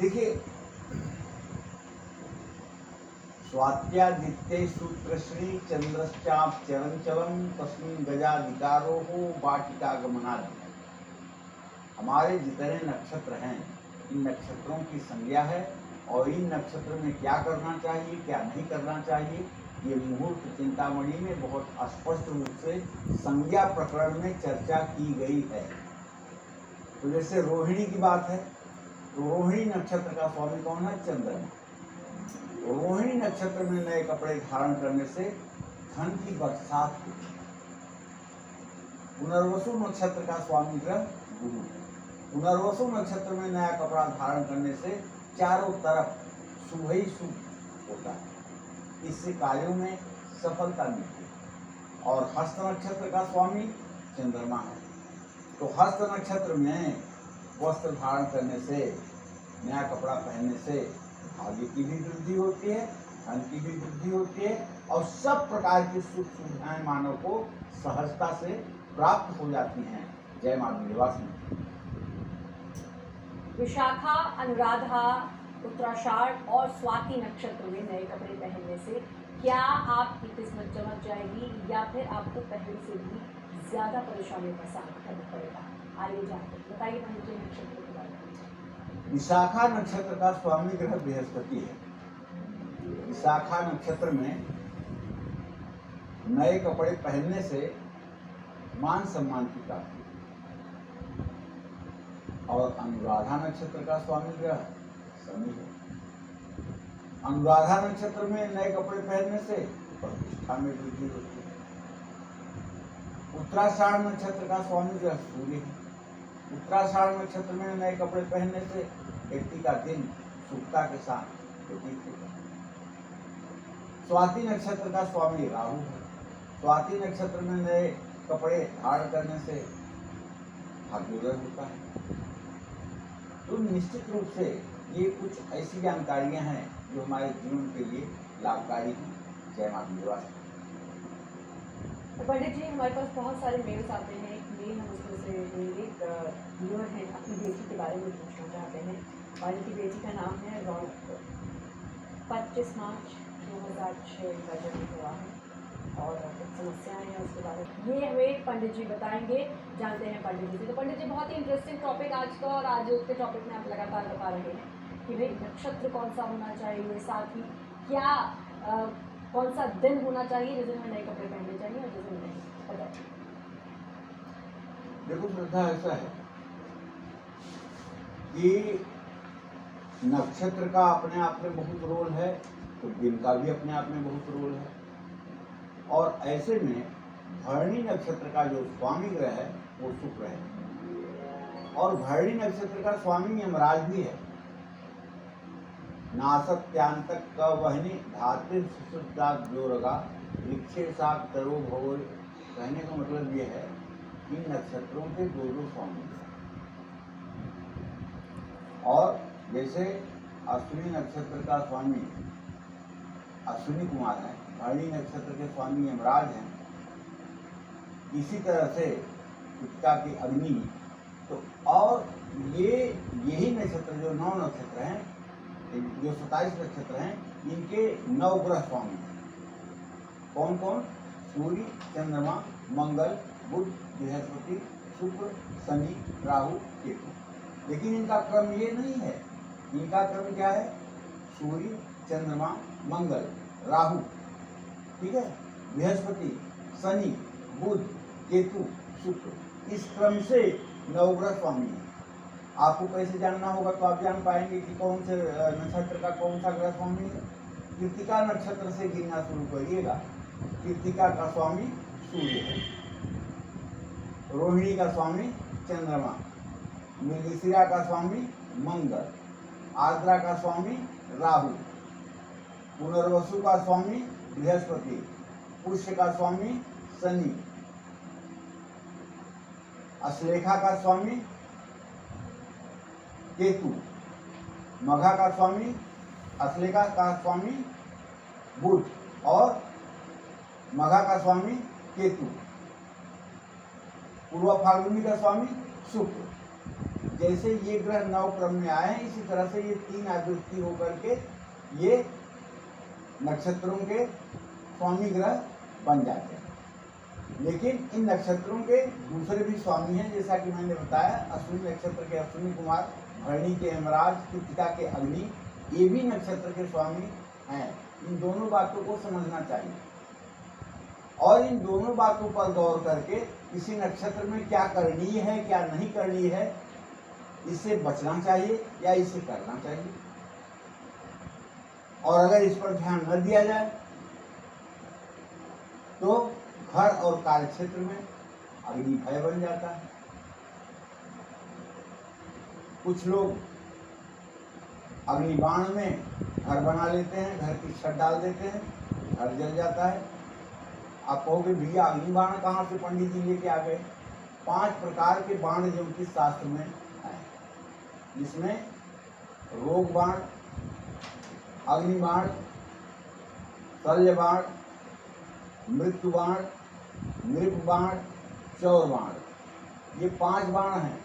देखिए, स्वात्यादित्य सूत्रश्री चंद्रश्चाप चरंचलम तस्मिन् गजाधिकारो हो वाटिका गमनादि। हमारे जितने नक्षत्र हैं, इन नक्षत्रों की संज्ञा है और इन नक्षत्र में क्या करना चाहिए, क्या नहीं करना चाहिए, ये मुहूर्त चिंतामणि में बहुत स्पष्ट रूप से संज्ञा प्रकरण में चर्चा की गई है। तो जैसे रोहिणी की बात है, तो रोहिणी नक्षत्र का स्वामी कौन है? चंद्रमा। रोहिणी नक्षत्र में नए कपड़े धारण करने से धन की बरसात होती है। पुनर्वसु नक्षत्र का स्वामी ग्रह गुरु है। पुनर्वसु नक्षत्र में नया कपड़ा धारण करने से चारों तरफ शुभ ही शुभ होता है, इससे कार्यों में सफलता मिलती है। और हस्त नक्षत्र का स्वामी चंद्रमा है, तो हस्त नक्षत्र में वस्त्र धारण करने से, नया कपड़ा पहनने से भाग्य की भी वृद्धि होती है, धन की भी वृद्धि होती है और सब प्रकार की सुख सुविधाएं मानव को सहजता से प्राप्त हो जाती हैं। जय मां विंध्यवासिनी। विशाखा, अनुराधा, उत्तराषाढ़ और स्वाति नक्षत्र में नए कपड़े पहनने से क्या आपकी किस्मत चमक जाएगी या फिर आपको पहले से भी ज्यादा परेशानियों का सामना करना पड़ेगा? आइए जानते हैं, बताइए पंडित जी नक्षत्र के बारे में। विशाखा नक्षत्र का स्वामी ग्रह बृहस्पति है। विशाखा नक्षत्र में नए कपड़े पहनने से मान सम्मान की प्राप्ति। और अनुराधा नक्षत्र का स्वामी ग्रह शनि है। अनुराधा नक्षत्र में नए कपड़े पहनने से प्रतिष्ठा में वृद्धि होती है। उत्तराषाढ़ नक्षत्र का स्वामी ग्रह सूर्य है। उत्तराषाढ़ नक्षत्र में नए कपड़े पहनने से व्यक्ति का दिन सुखता के साथ व्यतीत होता है। स्वाति नक्षत्र का स्वामी राहु है। स्वाति नक्षत्र में नए कपड़े धारण करने से भाग्योदय होता है। तो निश्चित रूप से ये कुछ ऐसी जानकारियां हैं जो हमारे जीवन के लिए लाभकारी हैं। जय मां विंध्यवासिनी। तो पंडित जी, हमारे पास बहुत सारे मेल्स आते हैं। एक मेल हम उसमें से लेंगे। व्यूअर हैं, अपनी बेटी के बारे में पूछना चाहते हैं और इनकी बेटी का नाम है रौनक। 25 मार्च 2006 का जन्म हुआ है और कुछ समस्याएं हैं उसके बारे में ये हमें पंडित जी बताएंगे। जानते हैं पंडित जी से। तो पंडित जी, बहुत ही इंटरेस्टिंग टॉपिक आज का, और आज के टॉपिक में आप लगातार बता रहे हैं कि भाई नक्षत्र कौन सा होना चाहिए, साथ ही क्या कौन सा दिन होना चाहिए जिस दिन हमें नए कपड़े पहनने चाहिए और जिस दिन नहीं। बताइए। देखो श्रद्धा, ऐसा है कि नक्षत्र का अपने आप में बहुत रोल है, तो दिन का भी अपने आप में बहुत रोल है। और ऐसे में भरणी नक्षत्र का जो स्वामी ग्रह है वो शुक्र है और भरणी नक्षत्र का स्वामी यमराज भी है। नासत्यांतक का वहनी धातिर सुशुद्धात जोरगा वृक्षे सात तरो भवो। कहने का मतलब ये है कि नक्षत्रों के दो स्वामी हैं। और जैसे अश्विनी नक्षत्र का स्वामी अश्विनी कुमार है, भरणी नक्षत्र के स्वामी यमराज हैं, इसी तरह से कृतिका की अग्नि। तो और यही नक्षत्र जो 9 नक्षत्र हैं, जो 27 नक्षत्र हैं, इनके 9 ग्रह स्वामी हैं। कौन कौन? सूर्य, चंद्रमा, मंगल, बुध, बृहस्पति, शुक्र, शनि, राहु, केतु। लेकिन इनका क्रम ये नहीं है। इनका क्रम क्या है? सूर्य, चंद्रमा, मंगल, राहु, ठीक है, बृहस्पति, शनि, बुध, केतु, शुक्र। इस क्रम से 9 ग्रह स्वामी है। आपको कैसे जानना होगा तो आप जान पाएंगे कि कौन से नक्षत्र का कौन सा ग्रह स्वामी है। कृतिका नक्षत्र से गिनना शुरू करिएगा। कृतिका का स्वामी सूर्य है, रोहिणी का स्वामी चंद्रमा, मृगशिरा का स्वामी मंगल, आर्द्रा का स्वामी राहु, पुनर्वसु का स्वामी बृहस्पति, पुष्य का स्वामी शनि, अश्लेषा का स्वामी केतु, मघा का स्वामी, अश्लेषा का स्वामी बुध और मघा का स्वामी केतु, पूर्व फाल्गुनी का स्वामी शुक्र। जैसे ये ग्रह नवक्रम में आए हैं, इसी तरह से ये 3 आवृत्ति होकर के ये नक्षत्रों के स्वामी ग्रह बन जाते हैं। लेकिन इन नक्षत्रों के दूसरे भी स्वामी हैं, जैसा कि मैंने बताया, अश्विनी नक्षत्र के अश्विनी कुमार, भरणी के यमराज, कृतिका के अग्नि, ये भी नक्षत्र के स्वामी हैं। इन दोनों बातों को समझना चाहिए और इन दोनों बातों पर गौर करके किसी नक्षत्र में क्या करणीय है, क्या नहीं करणीय है, इससे बचना चाहिए या इसे करना चाहिए। और अगर इस पर ध्यान न दिया जाए तो घर और कार्य क्षेत्र में अग्नि भय बन जाता है। कुछ लोग अग्निबाण में घर बना लेते हैं, घर की छत डाल देते हैं, घर जल जाता है। आप कहोगे भैया अग्निबाण कहाँ से पंडित जी लेके आ गए? 5 प्रकार के बाण ज्योतिष शास्त्र में है, जिसमें रोग बाण, अग्निबाण, शल्य बाण, मृत्यु बाण, नृप बाण, चौर बाण, ये 5 बाण हैं।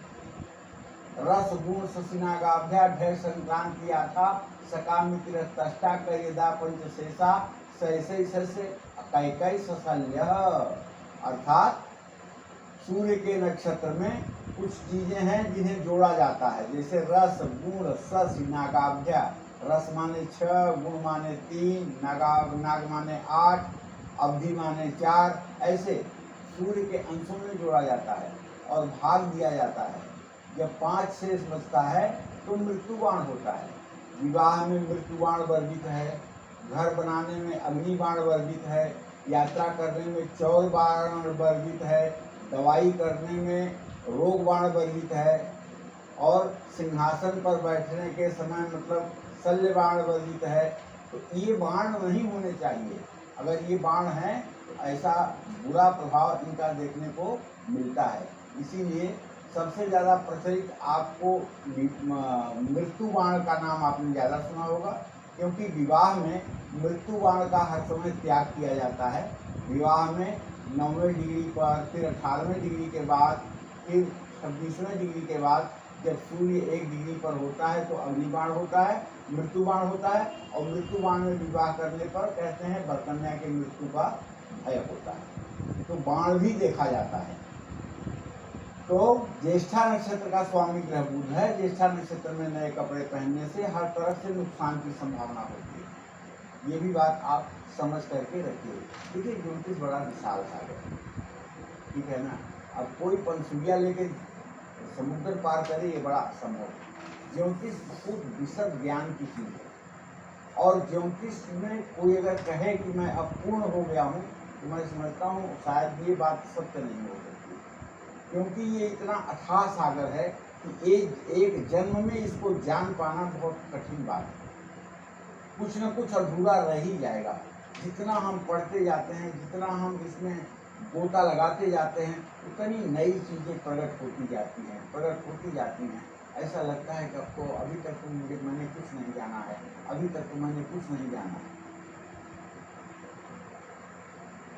रस गुण ससिनागाभ्या भय संक्रांति आथा सकामितिरस्तष्टा कयदा पंचशेषा सैसे सस्य कैकई सशल्य। अर्थात सूर्य के नक्षत्र में कुछ चीजें हैं जिन्हें जोड़ा जाता है, जैसे रस गुण सस नागाभ्या। रस माने 6, गुण माने 3, नाग माने 8, अवधि माने 4। ऐसे सूर्य के अंशों में जोड़ा जाता है और भाग दिया जाता है। जब 5 शेष बचता है तो मृत्युबाण होता है। विवाह में मृत्युबाण वर्जित है, घर बनाने में अग्निबाण वर्जित है, यात्रा करने में चौर बाण वर्जित है, दवाई करने में रोग बाण वर्जित है, और सिंहासन पर बैठने के समय मतलब शल्य बाण वर्जित है। तो ये बाण नहीं होने चाहिए। अगर ये बाण हैं तो ऐसा बुरा प्रभाव इनका देखने को मिलता है। इसीलिए सबसे ज़्यादा प्रचलित आपको मृत्यु बाण का नाम आपने ज़्यादा सुना होगा, क्योंकि विवाह में मृत्यु बाण का हर समय त्याग किया जाता है। विवाह में 9वें डिग्री पर, फिर 18वें डिग्री के बाद, फिर 26वें डिग्री के बाद जब सूर्य 1 डिग्री पर होता है तो अग्निबाण होता है, मृत्युबाण होता है। और मृत्युबाण में विवाह करने पर कहते हैं बरकन्या की मृत्यु का भय होता है। तो बाण भी देखा जाता है। तो ज्येष्ठा नक्षत्र का स्वामी ग्रह बुध है। ज्येष्ठा नक्षत्र में नए कपड़े पहनने से हर तरफ से नुकसान की संभावना होती है। ये भी बात आप समझ करके रखिए। देखिए ज्योतिष बड़ा विशाल सागर है, ठीक है ना। अब कोई पंसुड़िया लेके समुद्र पार करे ये बड़ा असंभव है। ज्योतिष बहुत विशद ज्ञान की चीज है। और ज्योतिष में कोई अगर कहे कि मैं अब पूर्ण हो गया हूँ तो मैं समझता हूँ शायद ये बात सत्य नहीं हो सकती, क्योंकि ये इतना अथाह सागर है कि एक जन्म में इसको जान पाना बहुत कठिन बात है। कुछ न कुछ अधूरा रह ही जाएगा। जितना हम पढ़ते जाते हैं, जितना हम इसमें गोता लगाते जाते हैं, उतनी नई चीज़ें प्रकट होती जाती हैं। ऐसा लगता है कि अब तो अभी तक तो मैंने कुछ नहीं जाना है, अभी तक तो मैंने कुछ नहीं जाना है।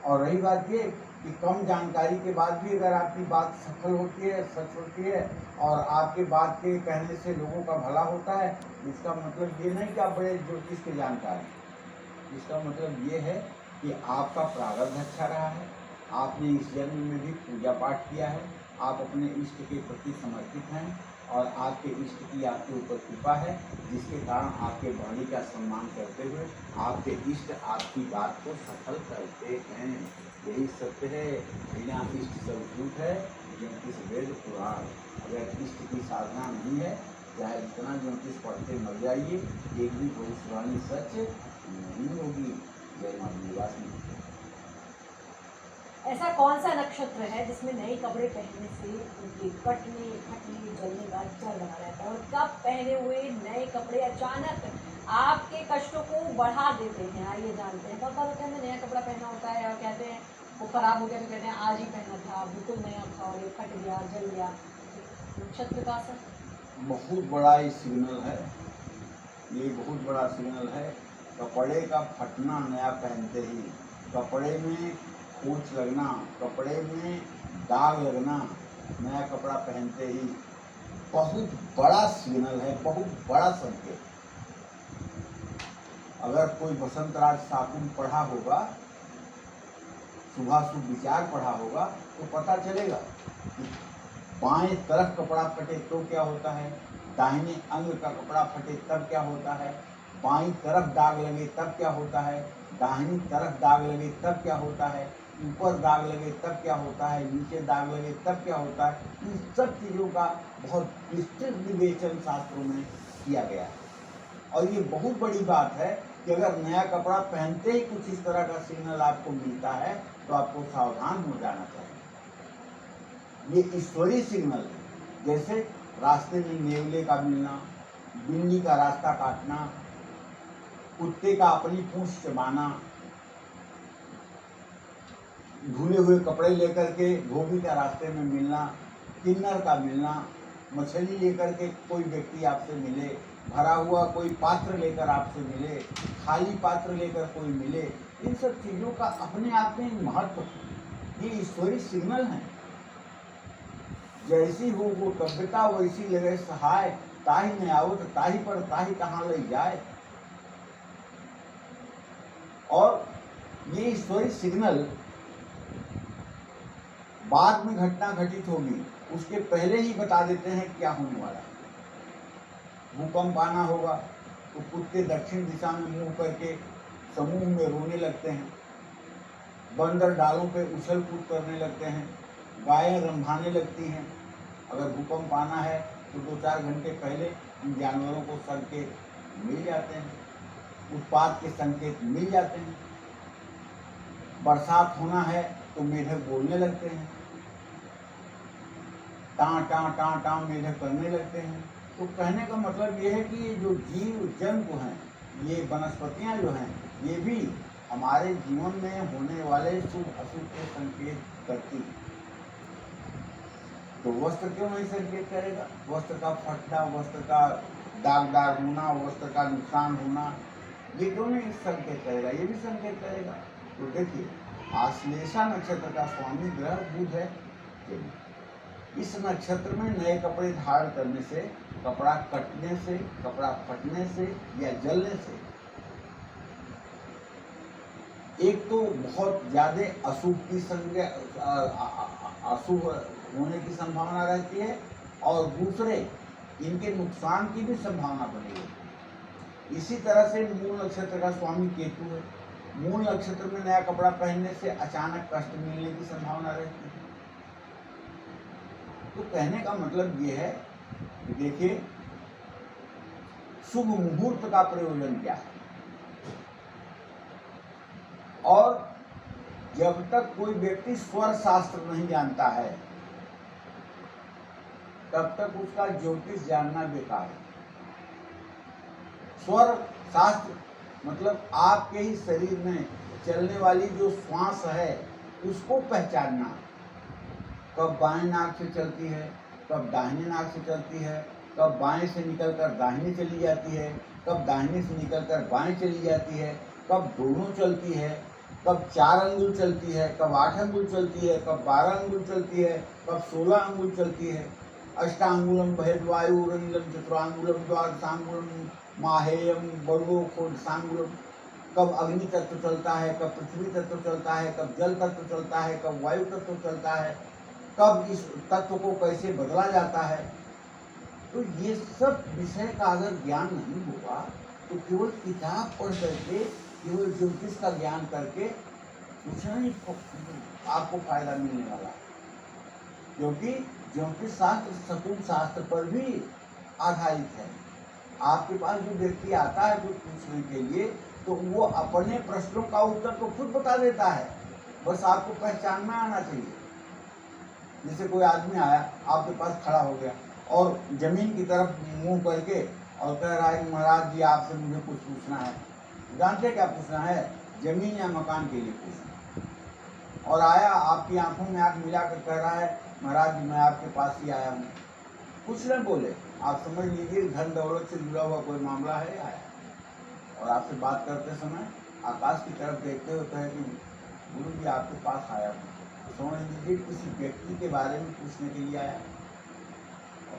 और रही बात ये कि कम जानकारी के बाद भी अगर आपकी बात सफल होती है, सच होती है, और आपके बात के कहने से लोगों का भला होता है, इसका मतलब ये नहीं कि आप बड़े ज्योतिष के जानकार हैं। इसका मतलब ये है कि आपका प्रारब्ध अच्छा रहा है, आपने इस जन्म में भी पूजा पाठ किया है, आप अपने इष्ट के प्रति समर्पित हैं, और आपके इष्ट की आपके ऊपर कृपा है, जिसके कारण आपके वाणी का सम्मान करते हुए आपके इष्ट आपकी बात को सफल करते हैं। यही सत्य है। बिना इष्ट सब झूठ है, ज्योतिष वेद पुराण। अगर इष्ट की साधना नहीं है, चाहे जितना ज्योतिष पढ़ते मर जाइए, एक भी भविष्यवाणी सच नहीं होगी। जय मां निवासी। ऐसा कौन सा नक्षत्र है जिसमें नए कपड़े पहनने से उनके कटने, फटने, जलने का डर बना रहता है, और कब पहने हुए नए कपड़े अचानक आपके कष्टों को बढ़ा देते हैं? आइए जानते हैं। बहुत बार होता है हमें नया कपड़ा पहना होता है और कहते हैं वो खराब हो गया, तो कहते हैं आज ही पहना था, बिल्कुल नया था और ये फट गया, जल गया। नक्षत्र का असर बहुत बड़ा ये सिग्नल है, ये बहुत बड़ा सिग्नल है। कपड़े का फटना नया पहनते ही, कपड़े में खोंच लगना, कपड़े में दाग लगना नया कपड़ा पहनते ही, बहुत बड़ा सिग्नल है, बहुत बड़ा संकेत। अगर कोई वसंतराज शाकुन पढ़ा होगा, शुभाशुभ विचार पढ़ा होगा, तो पता चलेगा कि बाएं तरफ कपड़ा फटे तो क्या होता है, दाहिने अंग का कपड़ा फटे तब क्या होता है, बाईं तरफ दाग लगे तब क्या होता है, दाहिनी तरफ दाग लगे तब क्या होता है, ऊपर दाग लगे तब क्या होता है, नीचे दाग लगे तब क्या होता है। इन सब चीज़ों का बहुत विस्तृत विवेचन शास्त्रों में किया गया है। और ये बहुत बड़ी बात है कि अगर नया कपड़ा पहनते ही कुछ इस तरह का सिग्नल आपको मिलता है तो आपको सावधान हो जाना चाहिए। ये ईश्वरीय सिग्नल है। जैसे रास्ते में नेवले का मिलना, बिल्ली का रास्ता काटना, कुत्ते का अपनी पूंछ चबाना, धुले हुए कपड़े लेकर के धोबी का रास्ते में मिलना, किन्नर का मिलना, मछली लेकर के कोई व्यक्ति आपसे मिले, भरा हुआ कोई पात्र लेकर आपसे मिले, खाली पात्र लेकर कोई मिले, इन सब चीज़ों का अपने आप में महत्व है। ये ईश्वरीय सिग्नल है। जैसी हो वो तब्यता वैसी लगे सहाय, ताही न आवत ताही पर ताही कहाँ ले जाए। और ये ईश्वरीय सिग्नल बाद में घटना घटित होगी, उसके पहले ही बता देते हैं क्या होने वाला है। भूकंप आना होगा तो कुत्ते दक्षिण दिशा में मुंह करके समूह में रोने लगते हैं, बंदर डालों पे उछल कूद करने लगते हैं, गायें रंभाने लगती हैं। अगर भूकंप आना है तो 2-4 घंटे पहले इन जानवरों को संकेत मिल जाते हैं, उत्पात के संकेत मिल जाते हैं। बरसात होना है तो मेढक बोलने लगते हैं, टाँ टाँ टाँ टाँ मेढक करने लगते हैं। तो कहने का मतलब ये है कि ये जो जीव जंतु हैं, ये वनस्पतियाँ जो हैं, ये भी हमारे जीवन में होने वाले शुभ अशुभ के संकेत करती हैं। तो वस्त्र क्यों नहीं संकेत करेगा? वस्त्र का फटना, वस्त्र का दागदार होना, वस्त्र का नुकसान होना, ये क्यों नहीं संकेत करेगा? ये भी संकेत करेगा। तो देखिए, आश्लेषा नक्षत्र का स्वामी ग्रह बुध है। इस नक्षत्र में नए कपड़े धारण करने से, कपड़ा कटने से, कपड़ा फटने से या जलने से एक तो बहुत ज्यादा अशुभ की संज्ञा, अशुभ होने की संभावना रहती है, और दूसरे इनके नुकसान की भी संभावना बनी है। इसी तरह से मूल नक्षत्र का स्वामी केतु है। मूल नक्षत्र में नया कपड़ा पहनने से अचानक कष्ट मिलने की संभावना रहती है। तो कहने का मतलब ये है कि देखिए, शुभ मुहूर्त का प्रयोजन क्या है, और जब तक कोई व्यक्ति स्वर शास्त्र नहीं जानता है तब तक उसका ज्योतिष जानना बेकार है। स्वर शास्त्र मतलब आपके ही शरीर में चलने वाली जो श्वास है उसको पहचानना, कब बाएं नाक से चलती है, कब दाहिने नाक से चलती है, कब बाएं से निकलकर दाहिने चली जाती है, कब दाहिने से निकलकर बाएं चली जाती है, कब दोनों चलती है, कब 4 अंगुल चलती है, कब 8 अंगुल चलती है, कब 12 अंगुल चलती है, कब 16 अंगुल चलती है। अष्टांगुलम भयद्वायुरंजम चतुरांगुलम द्वादशांगुलम माहेयम बड़ो खोडसांगुलम। कब अग्नि तत्व चलता है, कब पृथ्वी तत्व चलता है, कब जल तत्व चलता है, कब वायु तत्व चलता है, कब इस तत्व को कैसे बदला जाता है। तो ये सब विषय का अगर ज्ञान नहीं होगा तो केवल किताब पढ़ करके, केवल ज्योतिष का ज्ञान करके कुछ नहीं आपको फायदा मिलने वाला, क्योंकि ज्योतिष शास्त्र शकुन शास्त्र पर भी आधारित है। आपके पास जो व्यक्ति आता है कुछ पूछने के लिए, तो वो अपने प्रश्नों का उत्तर तो खुद बता देता है, बस आपको पहचानना आना चाहिए। जैसे कोई आदमी आया आपके पास खड़ा हो गया और जमीन की तरफ मुंह करके और कह रहा है कि महाराज जी आपसे मुझे कुछ पूछना है। जानते क्या पूछना है? जमीन या मकान के लिए पूछना। और आया आपकी आंखों में आंख मिला कर कह रहा है महाराज जी मैं आपके पास ही आया हूँ। कुछ न बोले, आप समझ लीजिए धन दौलत से जुड़ा हुआ कोई मामला है आया, और आपसे बात करते समय आकाश की तरफ देखते हुए कहे कि गुरु जी आपके पास आया हूँ। समझ लीजिए किसी व्यक्ति के बारे में पूछने के लिए आया,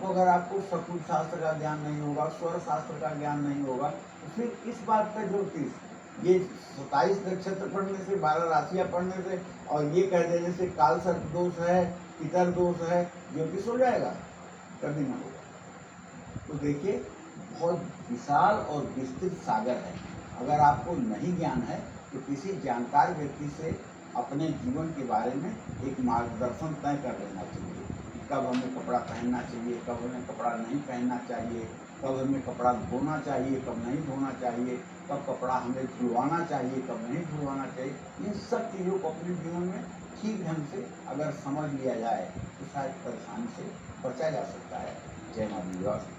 तो अगर आपको शकुन शास्त्र का ज्ञान नहीं होगा, स्वर शास्त्र का ज्ञान नहीं होगा, तो फिर इस बात का ज्योतिष ये 27 नक्षत्र पढ़ने से, 12 राशियाँ पढ़ने से और ये कह देने से काल सर्प दोष है, पितर दोष है, ज्योतिष हो जाएगा? कभी ना होगा। तो देखिए, बहुत विशाल और विस्तृत सागर है। अगर आपको नहीं ज्ञान है तो किसी जानकार व्यक्ति से अपने जीवन के बारे में एक मार्गदर्शन तय कर लेना चाहिए कि कब हमें कपड़ा पहनना चाहिए, कब हमें कपड़ा नहीं पहनना चाहिए, कब हमें कपड़ा धोना चाहिए, कब नहीं धोना चाहिए, कब कपड़ा हमें धुलवाना चाहिए, कब नहीं धुलवाना चाहिए। इन सब चीज़ों को अपने जीवन में ठीक ढंग से अगर समझ लिया जाए तो शायद परेशानी से बचा जा सकता है। जय माता दी।